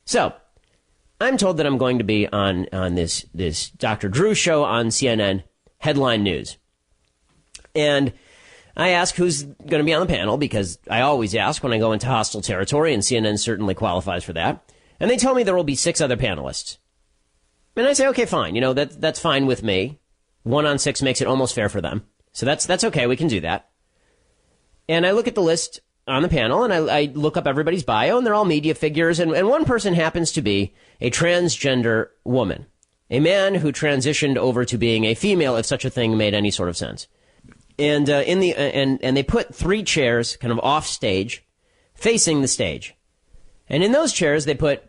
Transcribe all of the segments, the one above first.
So I'm told that I'm going to be on this Dr. Drew show on CNN Headline News. And I ask who's going to be on the panel, because I always ask when I go into hostile territory, and CNN certainly qualifies for that. And they tell me there will be 6 other panelists. And I say, okay, fine. You know, that's fine with me. 1 on 6 makes it almost fair for them. So that's okay. We can do that. And I look at the list on the panel, and I look up everybody's bio, and they're all media figures. And one person happens to be a transgender woman, a man who transitioned over to being a female, if such a thing made any sort of sense. And and they put 3 chairs kind of off stage, facing the stage. And in those chairs, they put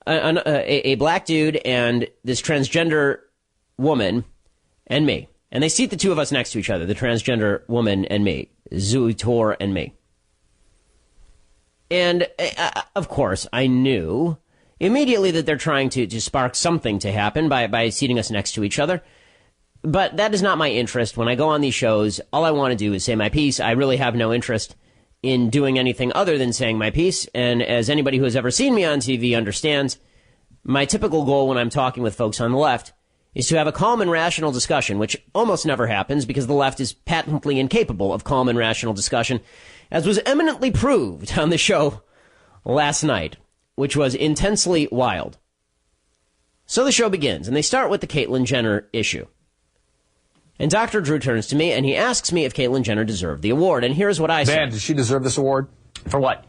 a black dude and this transgender woman and me. And they seat the 2 of us next to each other, the transgender woman and me, Zoey Tur and me. And, of course, I knew immediately that they're trying to spark something to happen by seating us next to each other. But that is not my interest. When I go on these shows, all I want to do is say my piece. I really have no interest in doing anything other than saying my piece. And as anybody who has ever seen me on TV understands, my typical goal when I'm talking with folks on the left is to have a calm and rational discussion, which almost never happens because the left is patently incapable of calm and rational discussion, as was eminently proved on the show last night, which was intensely wild. So the show begins, and they start with the Caitlyn Jenner issue. And Dr. Drew turns to me, and he asks me if Caitlyn Jenner deserved the award. And here's what I say. Man, does she deserve this award? For what?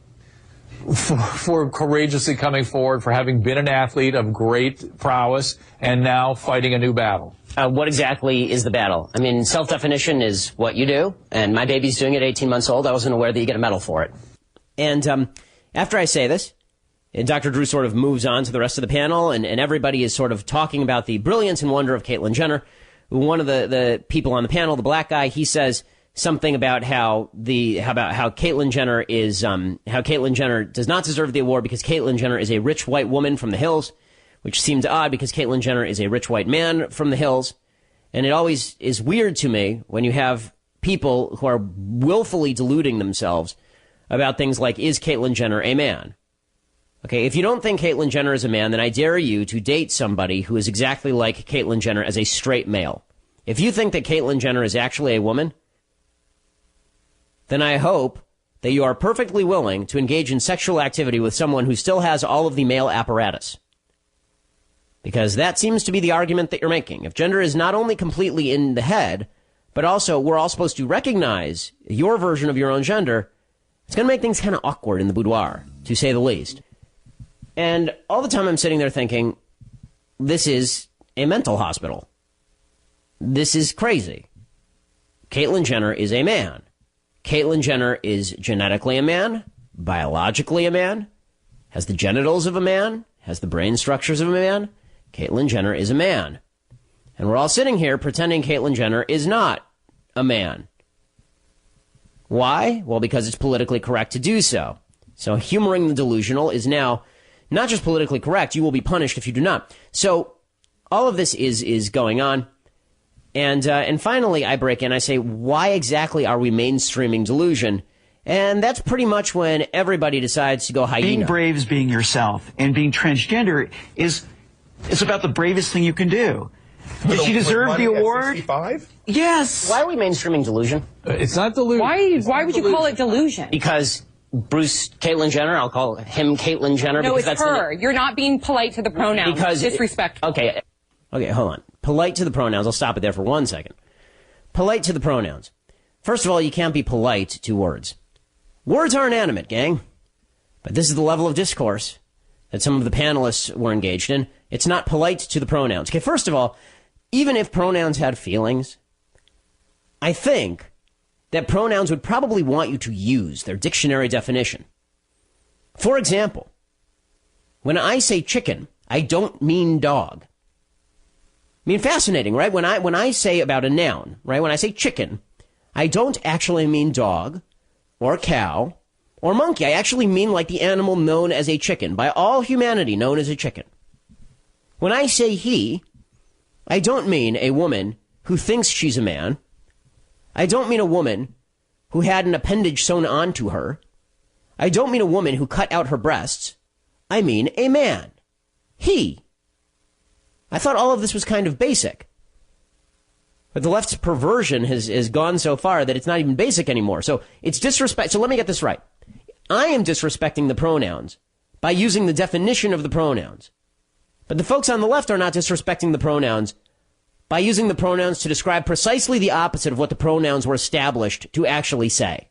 For courageously coming forward, for having been an athlete of great prowess, and now fighting a new battle. What exactly is the battle? I mean, self-definition is what you do, and my baby's doing it at 18 months old. I wasn't aware that you get a medal for it. And after I say this, Dr. Drew sort of moves on to the rest of the panel, and everybody is sort of talking about the brilliance and wonder of Caitlyn Jenner. One of the people on the panel, the black guy, he says something about how Caitlyn Jenner is how Caitlyn Jenner does not deserve the award because Caitlyn Jenner is a rich white woman from the hills, which seems odd because Caitlyn Jenner is a rich white man from the hills. And it always is weird to me when you have people who are willfully deluding themselves about things like, is Caitlyn Jenner a man? Okay, if you don't think Caitlyn Jenner is a man, then I dare you to date somebody who is exactly like Caitlyn Jenner as a straight male. If you think that Caitlyn Jenner is actually a woman, then I hope that you are perfectly willing to engage in sexual activity with someone who still has all of the male apparatus. Because that seems to be the argument that you're making. If gender is not only completely in the head, but also we're all supposed to recognize your version of your own gender, it's going to make things kind of awkward in the boudoir, to say the least. And all the time I'm sitting there thinking, this is a mental hospital. This is crazy. Caitlyn Jenner is a man. Caitlyn Jenner is genetically a man, biologically a man, has the genitals of a man, has the brain structures of a man. Caitlyn Jenner is a man. And we're all sitting here pretending Caitlyn Jenner is not a man. Why? Well, because it's politically correct to do so. So humoring the delusional is now not just politically correct, you will be punished if you do not. So all of this is going on. And finally, I break in. I say, why exactly are we mainstreaming delusion? And that's pretty much when everybody decides to go hyena. Being brave is being yourself. And being transgender is about the bravest thing you can do. Did she deserve the award? 65? Yes. Why are we mainstreaming delusion? It's not delusion. Why would you call it delusion? Because Caitlyn Jenner, I'll call him Caitlyn Jenner. No, because it's her. You're not being polite to the pronouns. Because disrespectful. Okay, hold on. Polite to the pronouns. I'll stop it there for 1 second. Polite to the pronouns. First of all, you can't be polite to words. Words are inanimate, gang. But this is the level of discourse that some of the panelists were engaged in. It's not polite to the pronouns. Okay, first of all, even if pronouns had feelings, I think that pronouns would probably want you to use their dictionary definition. For example, when I say chicken, I don't mean dog. I mean, fascinating, right? When I say about a noun, right? When I say chicken, I don't actually mean dog or cow or monkey. I actually mean like the animal known as a chicken, by all humanity known as a chicken. When I say he, I don't mean a woman who thinks she's a man. I don't mean a woman who had an appendage sewn onto her. I don't mean a woman who cut out her breasts. I mean a man. He. I thought all of this was kind of basic. But the left's perversion has gone so far that it's not even basic anymore. So it's disrespect. So let me get this right. I am disrespecting the pronouns by using the definition of the pronouns. But the folks on the left are not disrespecting the pronouns by using the pronouns to describe precisely the opposite of what the pronouns were established to actually say.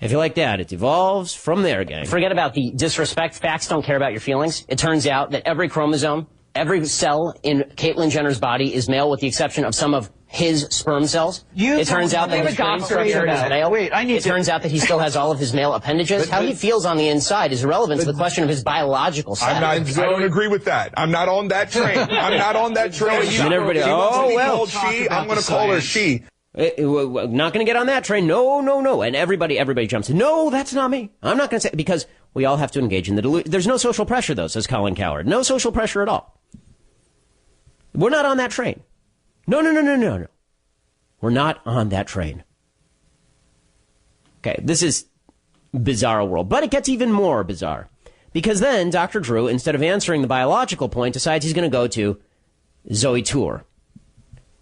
If you like that, it evolves from there, gang. Forget about the disrespect. Facts don't care about your feelings. It turns out that every chromosome, every cell in Caitlyn Jenner's body is male with the exception of some of his sperm cells. It turns out that his brain structure is male. It turns out that he still has all of his male appendages. How he feels on the inside is irrelevant to the question of his biological status. I don't agree with that. I'm not on that train. I'm not on that train. And everybody, I'm going to call her she. Not going to get on that train. No. And everybody jumps in. No, that's not me. I'm not going to say, because we all have to engage in the delusion. There's no social pressure, though, says Colin Coward. No social pressure at all. We're not on that train. No. We're not on that train. Okay, this is bizarre world, but it gets even more bizarre. Because then Dr. Drew, instead of answering the biological point, decides he's going to go to Zoey Tur.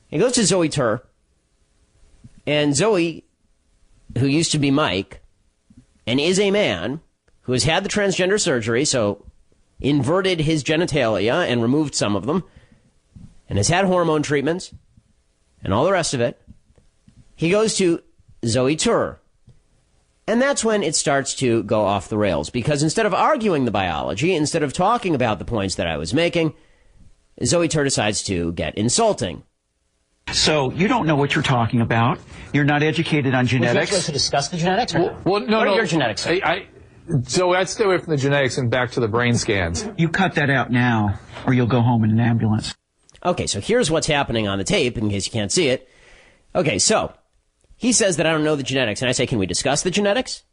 He goes to Zoey Tur, and Zoey, who used to be Mike, and is a man, who has had the transgender surgery, so inverted his genitalia and removed some of them, and has had hormone treatments, and all the rest of it, he goes to Zoey Tur. And that's when it starts to go off the rails, because instead of arguing the biology, instead of talking about the points that I was making, Zoey Tur decides to get insulting. So you don't know what you're talking about. You're not educated on genetics. Would you like to discuss the genetics? No. What are your genetics? So I'd stay away from the genetics and back to the brain scans. You cut that out now, or you'll go home in an ambulance. Okay, so here's what's happening on the tape, in case you can't see it. Okay, so he says that I don't know the genetics, and I say, can we discuss the genetics?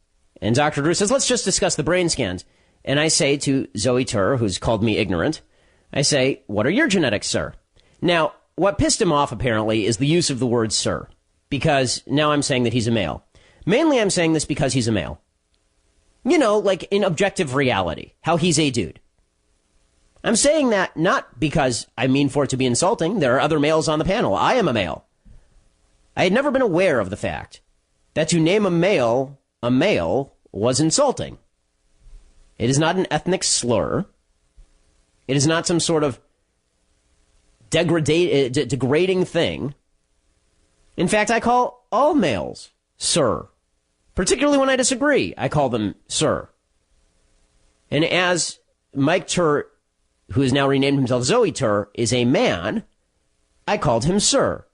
And Dr. Drew says, let's just discuss the brain scans. And I say to Zoey Tur, who's called me ignorant, I say, what are your genetics, sir? Now, what pissed him off, apparently, is the use of the word sir, because now I'm saying that he's a male. Mainly I'm saying this because he's a male. You know, like in objective reality, how he's a dude. I'm saying that not because I mean for it to be insulting. There are other males on the panel. I am a male. I had never been aware of the fact that to name a male was insulting. It is not an ethnic slur. It is not some sort of degrading thing. In fact, I call all males sir. Particularly when I disagree, I call them sir. And as Mike Tur, who has now renamed himself Zoey Tur, is a man, I called him sir.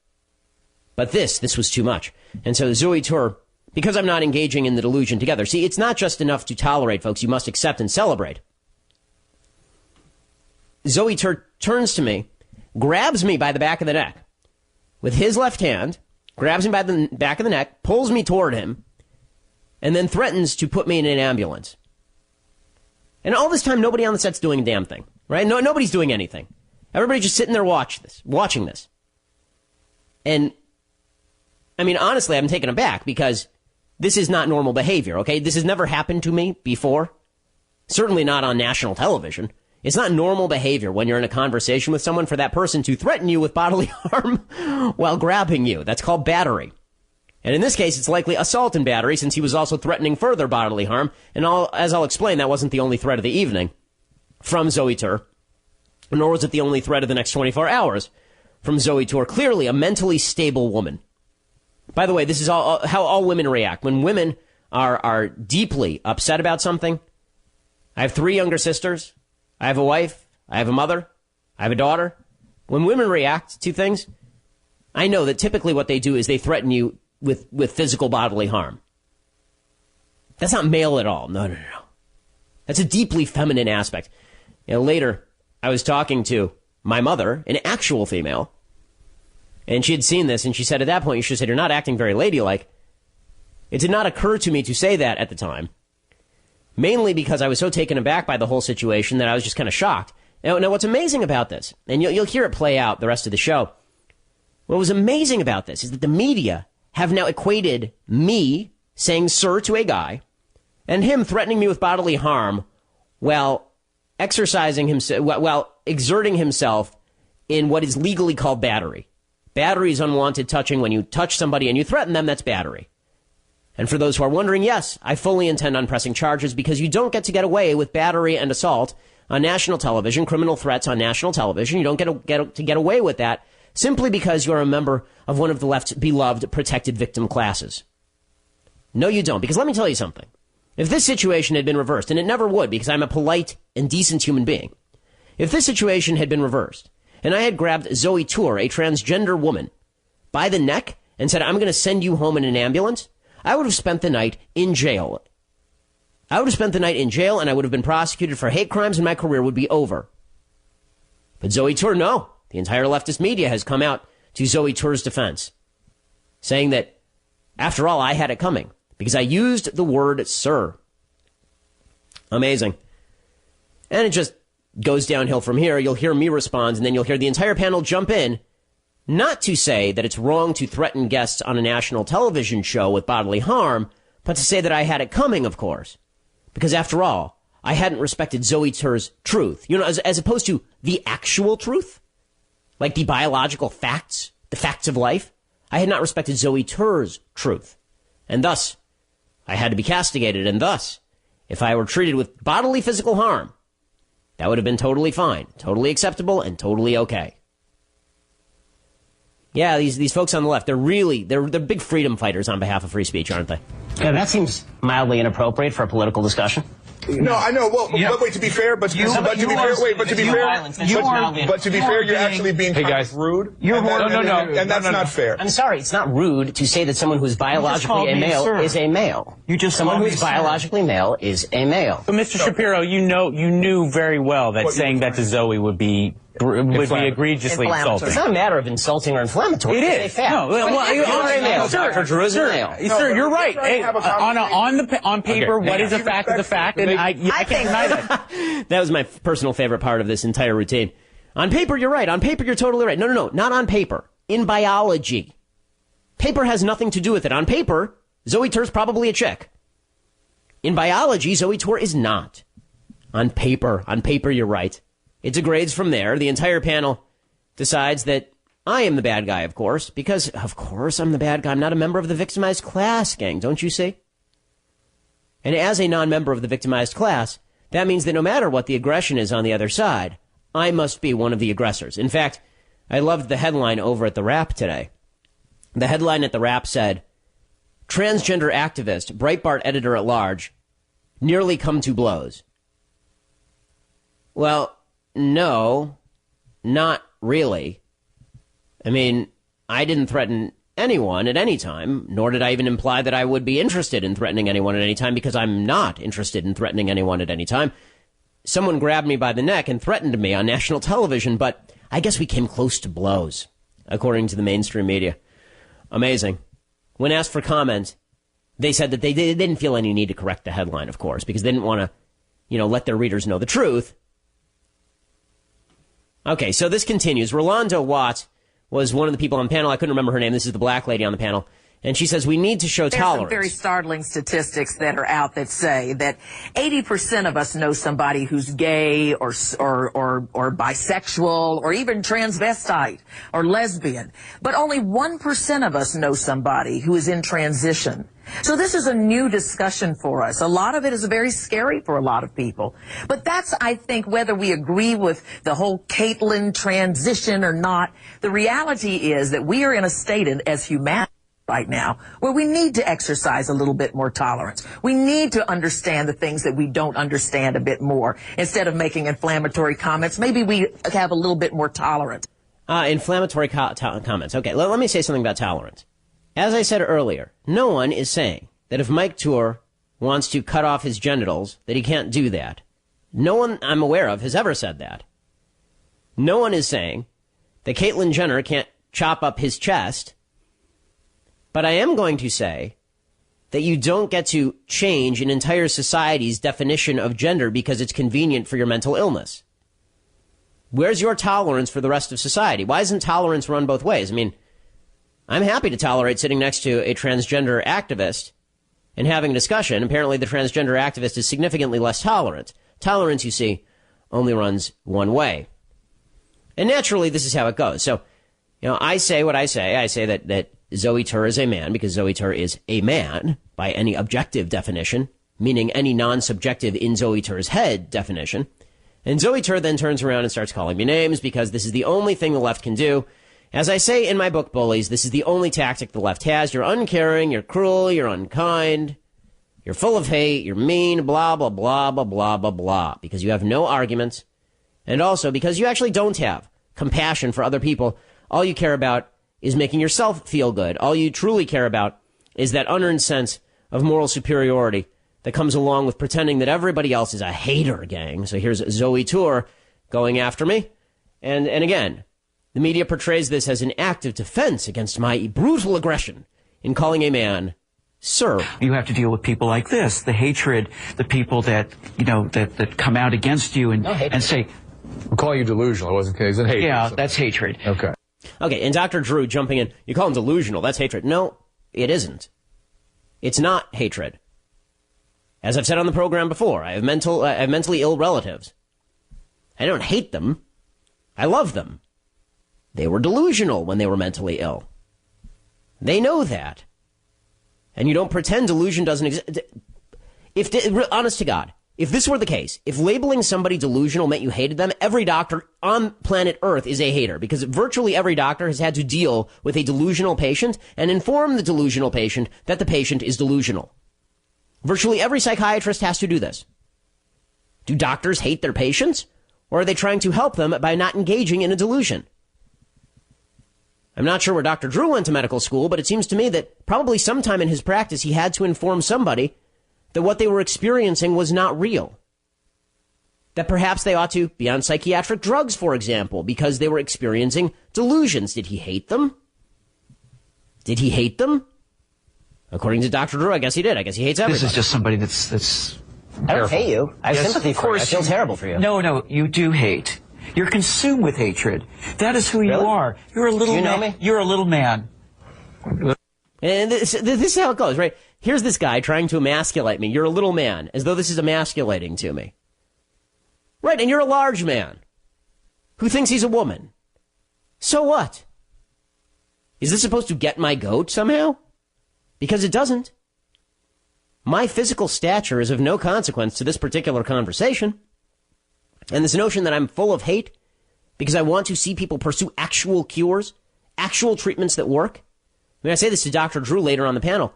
But this was too much. And so Zoey Tur, because I'm not engaging in the delusion together, see, it's not just enough to tolerate, folks. You must accept and celebrate. Zoey Tur turns to me, grabs me by the back of the neck with his left hand, grabs me by the back of the neck, pulls me toward him, and then threatens to put me in an ambulance. And all this time, nobody on the set's doing a damn thing, right? No, nobody's doing anything. Everybody's just sitting there watching this. And, I mean, honestly, I'm taken aback because this is not normal behavior, okay? This has never happened to me before. Certainly not on national television. It's not normal behavior when you're in a conversation with someone for that person to threaten you with bodily harm while grabbing you. That's called battery. And in this case, it's likely assault and battery, since he was also threatening further bodily harm. And as I'll explain, that wasn't the only threat of the evening from Zoey Tur, nor was it the only threat of the next 24 hours from Zoey Tur. Clearly a mentally stable woman. By the way, this is how all women react. When women are deeply upset about something, I have 3 younger sisters, I have a wife, I have a mother, I have a daughter. When women react to things, I know that typically what they do is they threaten you with physical bodily harm. That's not male at all. No. That's a deeply feminine aspect. You know, later, I was talking to my mother, an actual female, and she had seen this, and she said, at that point, you should have said, you're not acting very ladylike. It did not occur to me to say that at the time, mainly because I was so taken aback by the whole situation that I was just kind of shocked. Now, what's amazing about this, and you'll hear it play out the rest of the show, what was amazing about this is that the media have now equated me saying sir to a guy And him threatening me with bodily harm while exercising himself, while exerting himself in what is legally called battery. Battery is unwanted touching. When you touch somebody and you threaten them, that's battery. And for those who are wondering, yes, I fully intend on pressing charges because you don't get to get away with battery and assault on national television, criminal threats on national television. You don't get away with that simply because you're a member of one of the left's beloved protected victim classes. No, you don't. Because let me tell you something. If this situation had been reversed, and it never would because I'm a polite and decent human being, if this situation had been reversed and I had grabbed Zoey Tur, a transgender woman, by the neck and said, I'm going to send you home in an ambulance, I would have spent the night in jail. I would have spent the night in jail and I would have been prosecuted for hate crimes and my career would be over. But Zoey Tur, no. The entire leftist media has come out to Zoey Tur's defense, saying that, after all, I had it coming because I used the word sir. Amazing. And it just goes downhill from here. You'll hear me respond and then you'll hear the entire panel jump in, not to say that it's wrong to threaten guests on a national television show with bodily harm, but to say that I had it coming, of course. Because after all, I hadn't respected Zoey Tur's truth. You know, as opposed to the actual truth, like the biological facts, the facts of life. I had not respected Zoey Tur's truth. And thus, I had to be castigated. And thus, if I were treated with bodily physical harm, that would have been totally fine, totally acceptable, and totally okay. Yeah, these folks on the left, they're big freedom fighters on behalf of free speech, aren't they? Yeah, that seems mildly inappropriate for a political discussion. No, I know. Well, but wait, to be fair, but to be fair, you're actually being rude. And that's not fair. I'm sorry, it's not rude to say that someone who's biologically a male is a male. Someone who's biologically male is a male. But Mr. Shapiro, you knew very well that saying that to Zoey would be egregiously insulting. It's not a matter of insulting or inflammatory. It is. No, Dr. Drew is a male. Sir, you're right. On paper, what is a fact is a fact, and I can't deny that. That was my personal favorite part of this entire routine. On paper, you're right. On paper, you're totally right. No, not on paper. In biology. Paper has nothing to do with it. On paper, Zoey Tur's probably a chick. In biology, Zoey Tur is not. On paper, you're right. It degrades from there. The entire panel decides that I am the bad guy, of course, because, of course, I'm the bad guy. I'm not a member of the victimized class, gang, don't you see? And as a non-member of the victimized class, that means that no matter what the aggression is on the other side, I must be one of the aggressors. In fact, I loved the headline over at The Wrap today. The headline at The Wrap said, transgender activist, Breitbart editor-at-large, nearly come to blows. Well, no, not really. I mean, I didn't threaten anyone at any time, nor did I even imply that I would be interested in threatening anyone at any time, because I'm not interested in threatening anyone at any time. Someone grabbed me by the neck and threatened me on national television, but I guess we came close to blows, according to the mainstream media. Amazing. When asked for comment, they said that they didn't feel any need to correct the headline, of course, because they didn't want to, let their readers know the truth. Okay, so this continues. Rolando Watt was one of the people on the panel. I couldn't remember her name. This is the black lady on the panel. And she says we need to show tolerance. There's some very startling statistics that are out that say that 80% of us know somebody who's gay or bisexual or even transvestite or lesbian. But only 1% of us know somebody who is in transition. So this is a new discussion for us. A lot of it is very scary for a lot of people. But that's, I think, whether we agree with the whole Caitlyn transition or not, the reality is that we are in a state as humanity right now where we need to exercise a little bit more tolerance. We need to understand the things that we don't understand a bit more. Instead of making inflammatory comments, maybe we have a little bit more tolerance. Inflammatory comments. Okay, let me say something about tolerance. As I said earlier, no one is saying that if Mike Tur wants to cut off his genitals, that he can't do that. No one I'm aware of has ever said that. No one is saying that Caitlyn Jenner can't chop up his chest. But I am going to say that you don't get to change an entire society's definition of gender because it's convenient for your mental illness. Where's your tolerance for the rest of society? Why isn't tolerance run both ways? I mean, I'm happy to tolerate sitting next to a transgender activist and having a discussion, apparently the transgender activist is significantly less tolerant. Tolerance, you see, only runs one way. And naturally, this is how it goes. So, I say what I say. I say that Zoey Tur is a man because Zoey Tur is a man by any objective definition, meaning any non-subjective in Zoey Tur's head definition. And Zoey Tur then turns around and starts calling me names because this is the only thing the left can do. As I say in my book, Bullies, this is the only tactic the left has. You're uncaring, you're cruel, you're unkind, you're full of hate, you're mean, blah, blah, blah, blah, blah, blah, blah, because you have no arguments. And also because you actually don't have compassion for other people. All you care about is making yourself feel good. All you truly care about is that unearned sense of moral superiority that comes along with pretending that everybody else is a hater gang. So here's Zoey Tur going after me. And again, the media portrays this as an act of defense against my brutal aggression in calling a man sir. You have to deal with people like this, the hatred, the people that, that come out against you and say, I'm calling you delusional. It wasn't because it's hate. Yeah, that's hatred. Okay. Okay, and Dr. Drew jumping in, you call him delusional, that's hatred. No, it isn't. It's not hatred. As I've said on the program before, I have mentally ill relatives. I don't hate them. I love them. They were delusional when they were mentally ill. They know that. And you don't pretend delusion doesn't exist. Honest to God, if this were the case, if labeling somebody delusional meant you hated them, every doctor on planet Earth is a hater because virtually every doctor has had to deal with a delusional patient and inform the delusional patient that the patient is delusional. Virtually every psychiatrist has to do this. Do doctors hate their patients, or are they trying to help them by not engaging in a delusion? I'm not sure where Dr. Drew went to medical school, but it seems to me that probably sometime in his practice he had to inform somebody that what they were experiencing was not real. That perhaps they ought to be on psychiatric drugs, for example, because they were experiencing delusions. Did he hate them? Did he hate them? According to Dr. Drew, I guess he did. I guess he hates everybody. This is just somebody that's I don't hate you. I have sympathy for you. I feel terrible for you. No, you do hate. You're consumed with hatred. That is who you are. You're a little man. Me? You're a little man. And this is how it goes, right? Here's this guy trying to emasculate me. You're a little man, as though this is emasculating to me. Right, and you're a large man who thinks he's a woman. So what? Is this supposed to get my goat somehow? Because it doesn't. My physical stature is of no consequence to this particular conversation. And this notion that I'm full of hate because I want to see people pursue actual cures, actual treatments that work. I mean, I say this to Dr. Drew later on the panel.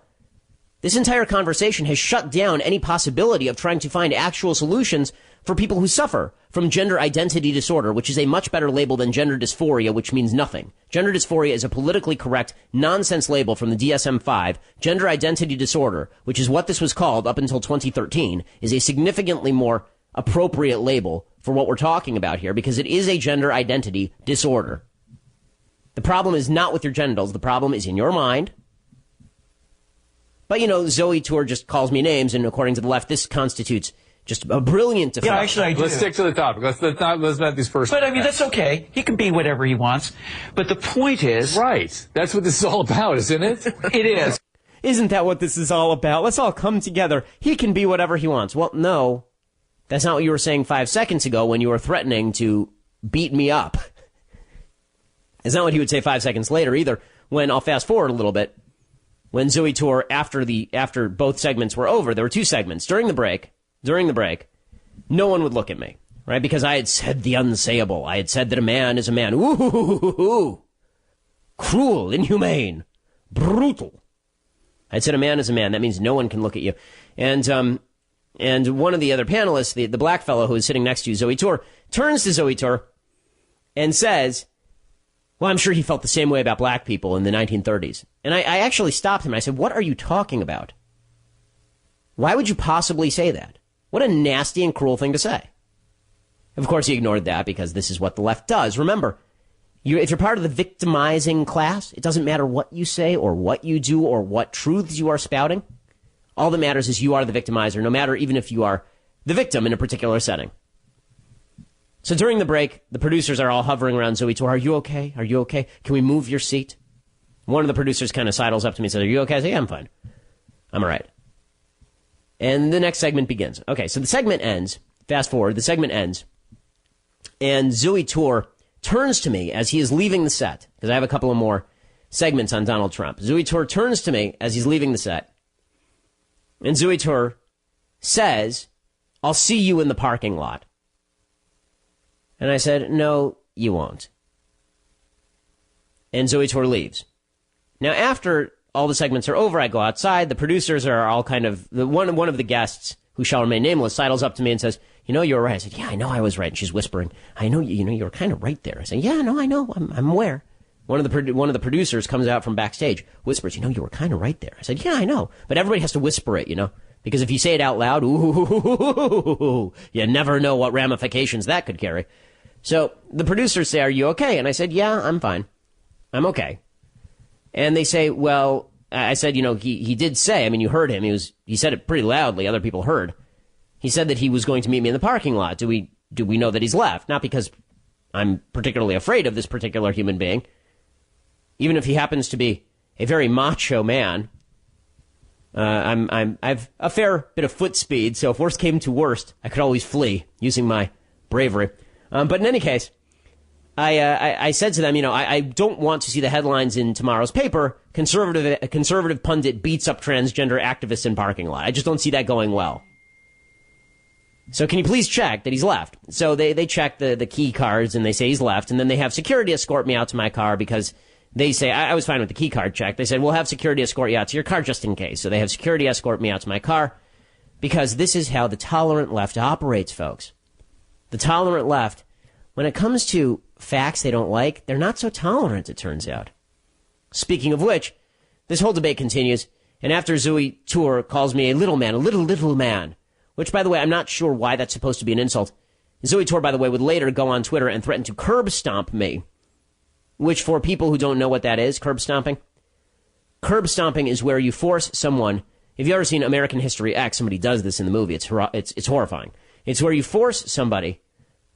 This entire conversation has shut down any possibility of trying to find actual solutions for people who suffer from gender identity disorder, which is a much better label than gender dysphoria, which means nothing. Gender dysphoria is a politically correct nonsense label from the DSM-5. Gender identity disorder, which is what this was called up until 2013, is a significantly more appropriate label for what we're talking about here because it is a gender identity disorder. The problem is not with your genitals. The problem is in your mind. But, Zoey Tur just calls me names, and according to the left, this constitutes just a brilliant defense. Yeah, actually, I do. Let's stick to the topic. Let's not these first. But, I mean, that's okay. He can be whatever he wants. But the point is... Right. That's what this is all about, isn't it? It is. Isn't that what this is all about? Let's all come together. He can be whatever he wants. Well, no. That's not what you were saying 5 seconds ago when you were threatening to beat me up. It's not what he would say 5 seconds later either, when I'll fast forward a little bit. When Zoey Tur, after both segments were over, there were 2 segments. During the break, no one would look at me, right? Because I had said the unsayable. I had said that a man is a man. Ooh, cruel, inhumane, brutal. I said a man is a man. That means no one can look at you. And one of the other panelists, the black fellow who is sitting next to you, Zoey Tur, turns to Zoey Tur and says, well, I'm sure he felt the same way about black people in the 1930s. And I actually stopped him. I said, what are you talking about? Why would you possibly say that? What a nasty and cruel thing to say. Of course, he ignored that because this is what the left does. Remember, if you're part of the victimizing class, it doesn't matter what you say or what you do or what truths you are spouting. All that matters is you are the victimizer, no matter even if you are the victim in a particular setting. So during the break, the producers are all hovering around Zoey Tur. Are you okay? Are you okay? Can we move your seat? One of the producers kind of sidles up to me and says, are you okay? I say, yeah, I'm fine. I'm all right. And the next segment begins. Okay, so the segment ends. Fast forward, the segment ends. And Zoey Tur turns to me as he is leaving the set, because I have a couple of more segments on Donald Trump. Zoey Tur turns to me as he's leaving the set. And Zoey Tur says, "I'll see you in the parking lot." And I said, "No, you won't." And Zoey Tur leaves. Now, after all the segments are over, I go outside. The producers are all kind of, one of the guests, who shall remain nameless, sidles up to me and says, "You know, you were right." I said, "Yeah, I know I was right." And she's whispering, "I know, you were kind of right there." I said, "Yeah, no, I know. I'm aware." One of the producers comes out from backstage, whispers, "You know, you were kind of right there." I said, "Yeah, I know." But everybody has to whisper it, because if you say it out loud, ooh, you never know what ramifications that could carry. So the producers say, "Are you okay?" And I said, "Yeah, I'm fine. I'm okay." And they say, "Well," I said, he did say, you heard him. He said it pretty loudly. Other people heard. He said that he was going to meet me in the parking lot. Do we know that he's left? Not because I'm particularly afraid of this particular human being. Even if he happens to be a very macho man, I've a fair bit of foot speed. So if worst came to worst, I could always flee using my bravery. But in any case, I said to them, I don't want to see the headlines in tomorrow's paper. Conservative pundit beats up transgender activists in parking lot. I just don't see that going well. So can you please check that he's left? So they check the key cards and they say he's left. And then they have security escort me out to my car because they say, I was fine with the key card check. They said, "We'll have security escort you out to your car just in case." So they have security escort me out to my car because this is how the tolerant left operates, folks. The tolerant left, when it comes to facts they don't like, they're not so tolerant, it turns out. Speaking of which, this whole debate continues, and after Zoey Tur calls me a little man, which, by the way, I'm not sure why that's supposed to be an insult. Zoey Tur, by the way, would later go on Twitter and threaten to curb stomp me, which, for people who don't know what that is, curb stomping is where you force someone. If you've ever seen American History X, somebody does this in the movie. It's horrifying. It's where you force somebody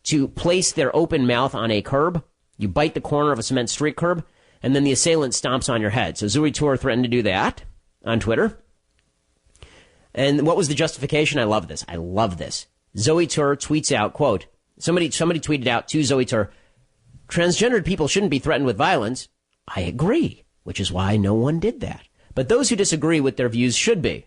to place their open mouth on a curb. You bite the corner of a cement street curb, and then the assailant stomps on your head. So Zoey Tur threatened to do that on Twitter. And what was the justification? I love this. Zoey Tur tweets out, quote, somebody tweeted out to Zoey Tur, "Transgendered people shouldn't be threatened with violence." I agree, which is why no one did that. But those who disagree with their views should be.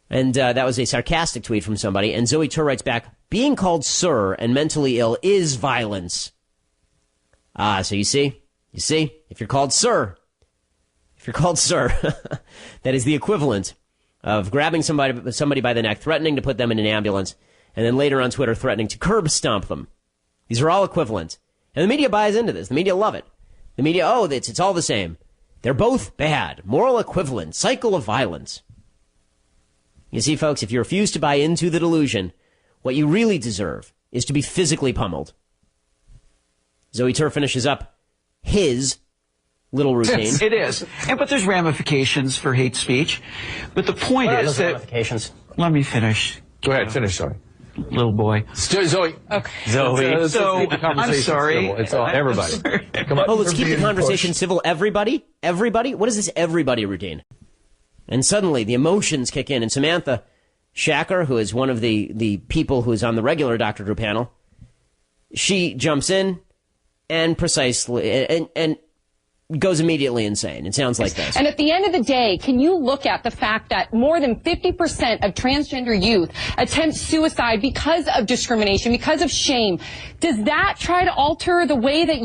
And that was a sarcastic tweet from somebody. And Zoey Tur writes back, "Being called sir and mentally ill is violence." So you see, if you're called sir, that is the equivalent of grabbing somebody by the neck, threatening to put them in an ambulance, and then later on Twitter threatening to curb stomp them. These are all equivalent. And the media buys into this. The media love it. The media, it's all the same. They're both bad. Moral equivalent. Cycle of violence. You see, folks, if you refuse to buy into the delusion, what you really deserve is to be physically pummeled. Zoey Tur finishes up his little routine. It is. But there's ramifications for hate speech. But the point is that... ramifications? Let me finish. Go ahead, finish, sorry. Little boy. Zoey. Okay. Zoey. So, I'm sorry. Civil. It's all, everybody. Come on. Let's keep the conversation civil. Everybody? What is this everybody routine? And suddenly the emotions kick in, and Samantha Shacker, who is one of the people who is on the regular Dr. Drew panel, she jumps in and goes immediately insane. It sounds like this. And at the end of the day, can you look at the fact that more than 50% of transgender youth attempt suicide because of discrimination, because of shame? Does that try to alter the way that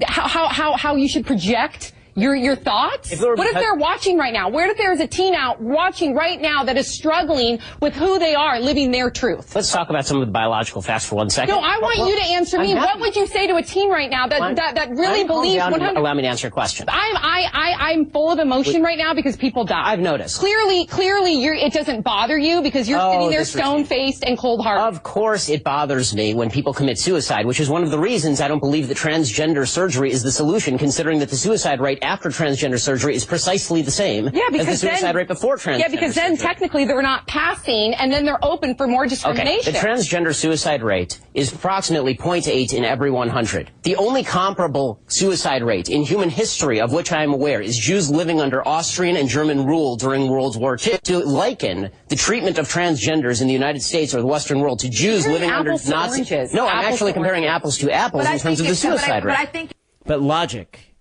how you should project your thoughts? What if they're watching right now? What if there's a teen out watching right now that is struggling with who they are, living their truth? Let's talk about some of the biological facts for 1 second. No, I want you to answer me. What would you say to a teen right now that really believes 100%? Allow me to answer your question. I'm full of emotion right now because people die. I've noticed. Clearly, it doesn't bother you because you're sitting there stone-faced and cold-hearted. Of course it bothers me when people commit suicide, which is one of the reasons I don't believe that transgender surgery is the solution, considering that the suicide rate after transgender surgery is precisely the same as the suicide rate before transgender Yeah, because then surgery. technically they're not passing, and then they're open for more discrimination. Okay, the transgender suicide rate is approximately 0.8 in every 100. The only comparable suicide rate in human history of which I am aware is Jews living under Austrian and German rule during World War II. To liken the treatment of transgenders in the United States or the Western world to Jews living under Nazi... No, I'm actually comparing apples to apples in terms of the suicide rate. But logic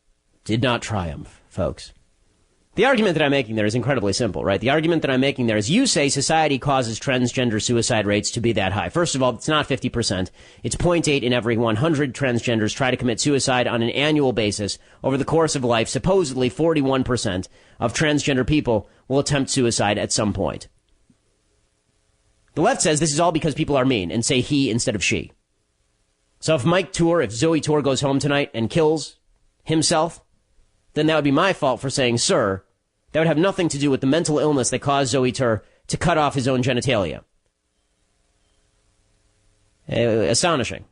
did not triumph, folks. The argument that I'm making there is incredibly simple, right? The argument that I'm making there is you say society causes transgender suicide rates to be that high. First of all, it's not 50%. It's 0.8 in every 100 transgenders try to commit suicide on an annual basis over the course of life. Supposedly 41% of transgender people will attempt suicide at some point. The left says this is all because people are mean and say he instead of she. So if Zoey Tur goes home tonight and kills himself, then that would be my fault for saying, sir, that would have nothing to do with the mental illness that caused Zoey Tur to cut off his own genitalia. Astonishing.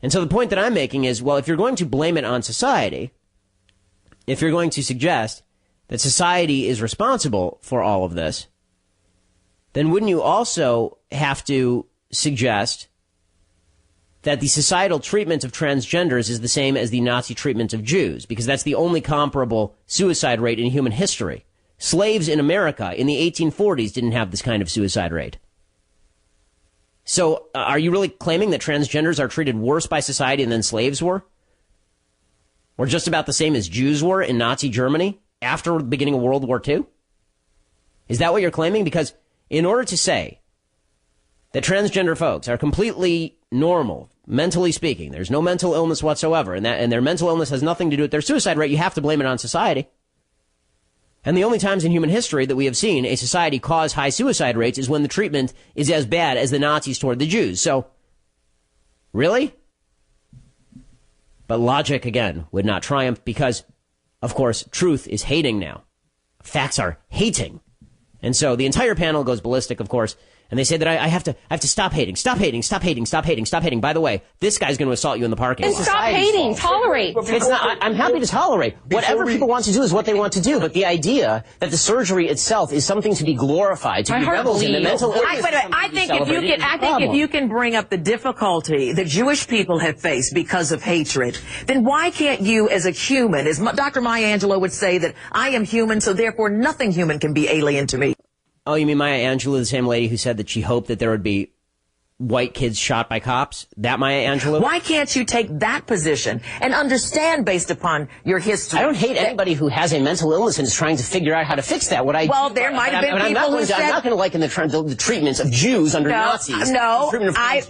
And so the point that I'm making is, well, if you're going to blame it on society, if you're going to suggest that society is responsible for all of this, then wouldn't you also have to suggest that the societal treatment of transgenders is the same as the Nazi treatment of Jews, because that's the only comparable suicide rate in human history. Slaves in America in the 1840s didn't have this kind of suicide rate. So are you really claiming that transgenders are treated worse by society than slaves were? Or just about the same as Jews were in Nazi Germany after the beginning of World War II? Is that what you're claiming? Because in order to say that transgender folks are completely normal, mentally speaking, there's no mental illness whatsoever, and their mental illness has nothing to do with their suicide rate, you have to blame it on society. And the only times in human history that we have seen a society cause high suicide rates is when the treatment is as bad as the Nazis toward the Jews. So, really? But logic, again, would not triumph because, of course, truth is hating now. Facts are hating. And so the entire panel goes ballistic, of course, and they say that I have to stop hating, stop hating, stop hating, stop hating, stop hating. By the way, this guy's going to assault you in the parking lot. And stop hating, tolerate. It's not, I'm happy to tolerate. Whatever people want to do is what they want to do, but the idea that the surgery itself is something to be glorified, to be reveled in, the mental illness. I think if you can bring up the difficulty that Jewish people have faced because of hatred, then why can't you as a human, as Dr. Maya Angelou would say, that I am human, so therefore nothing human can be alien to me. Oh, you mean Maya Angelou, the same lady who said that she hoped that there would be white kids shot by cops? That Maya Angelou? Why can't you take that position and understand based upon your history? I don't hate anybody who has a mental illness and is trying to figure out how to fix that. There might have been people who said... I'm not going to liken the treatments of Jews under Nazis. No, I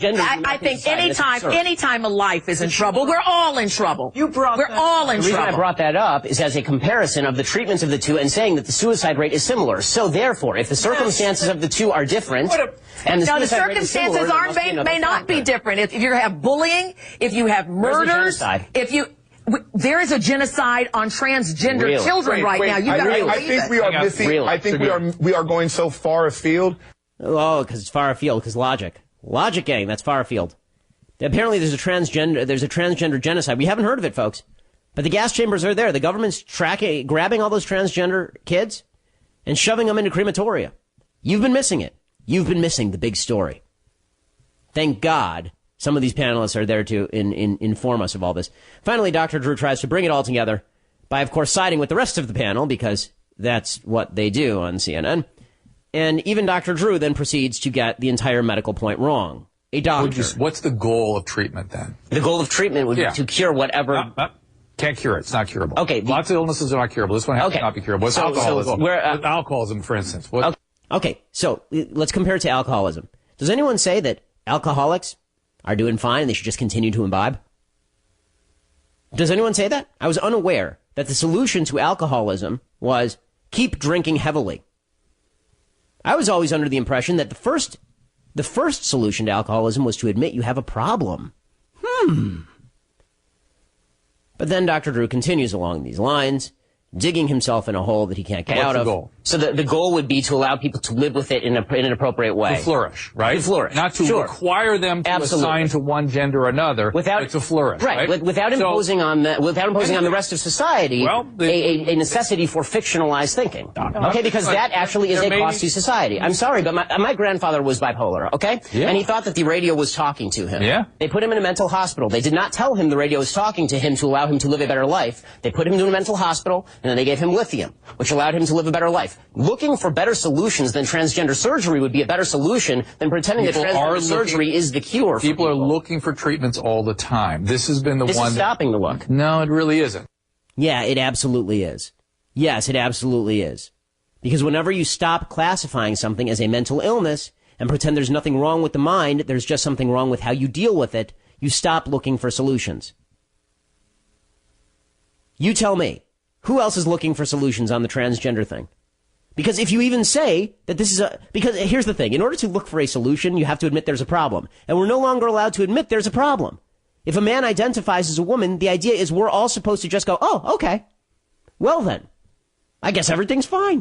think anytime a life is in trouble, we're all in trouble. We're all in trouble. The reason I brought that up is as a comparison of the treatments of the two and saying that the suicide rate is similar. So therefore, if the circumstances of the two are different... And the circumstances may not be different. If you have bullying, if you have murders, there is a genocide on transgender children right now. You got to I think we are missing. I think we are going so far afield. Oh, because it's far afield. Because logic, gang, that's far afield. Apparently, there's a transgender genocide. We haven't heard of it, folks. But the gas chambers are there. The government's grabbing all those transgender kids and shoving them into crematoria. You've been missing it. You've been missing the big story. Thank God some of these panelists are there to inform us of all this. Finally, Dr. Drew tries to bring it all together by, of course, siding with the rest of the panel, because that's what they do on CNN. And even Dr. Drew then proceeds to get the entire medical point wrong. A doctor. What's the goal of treatment, then? The goal of treatment would be to cure whatever... Can't cure it. It's not curable. Okay. Lots of illnesses are not curable. This one has to not be curable. What's alcoholism? Alcoholism, for instance. Okay, so let's compare it to alcoholism. Does anyone say that alcoholics are doing fine and they should just continue to imbibe? Does anyone say that? I was unaware that the solution to alcoholism was keep drinking heavily. I was always under the impression that the first solution to alcoholism was to admit you have a problem. But then Dr. Drew continues along these lines digging himself in a hole that he can't get out of. What's the goal? So the goal would be to allow people to live with it in an appropriate way. To flourish, right? To flourish. Not to require them to assign to one gender or another, but to flourish, right? Without imposing on the rest of society a necessity for fictionalized thinking. Okay, because that actually is a cost to society. I'm sorry, but my grandfather was bipolar, okay? Yeah. And he thought that the radio was talking to him. Yeah. They put him in a mental hospital. They did not tell him the radio was talking to him to allow him to live a better life. They put him in a mental hospital, and then they gave him lithium, which allowed him to live a better life. Looking for better solutions than transgender surgery would be a better solution than pretending that transgender surgery is the cure. People are looking for treatments all the time. This has been this is stopping the look. No, it really isn't. Yeah, it absolutely is. Yes, it absolutely is. Because whenever you stop classifying something as a mental illness and pretend there's nothing wrong with the mind, there's just something wrong with how you deal with it, you stop looking for solutions. You tell me, who else is looking for solutions on the transgender thing? Because if you even say that this is because here's the thing, in order to look for a solution, you have to admit there's a problem. And we're no longer allowed to admit there's a problem. If a man identifies as a woman, the idea is we're all supposed to just go, oh, okay. Well then, I guess everything's fine.